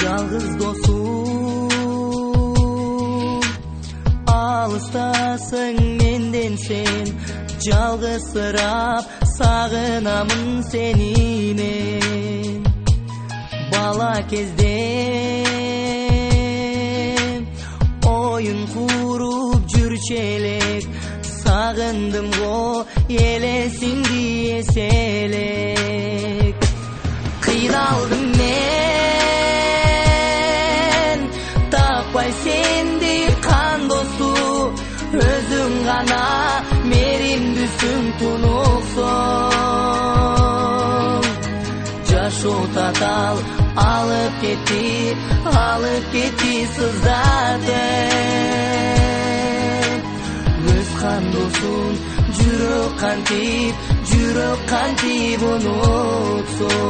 жалгыз досум, алыстасың менден сен, жалгызсырап сагынамын сени мен. Бала кезде оюн куруп жүрчү элек, сагындым го элесиңди эселек. Кыйналдым мен, таппай сенди кан досту, өзүң гана меримдүүсүң тунуксоң. Жашоо татал алып кетти сыздатып. Өз кандосун жүрөк кантип унутсун.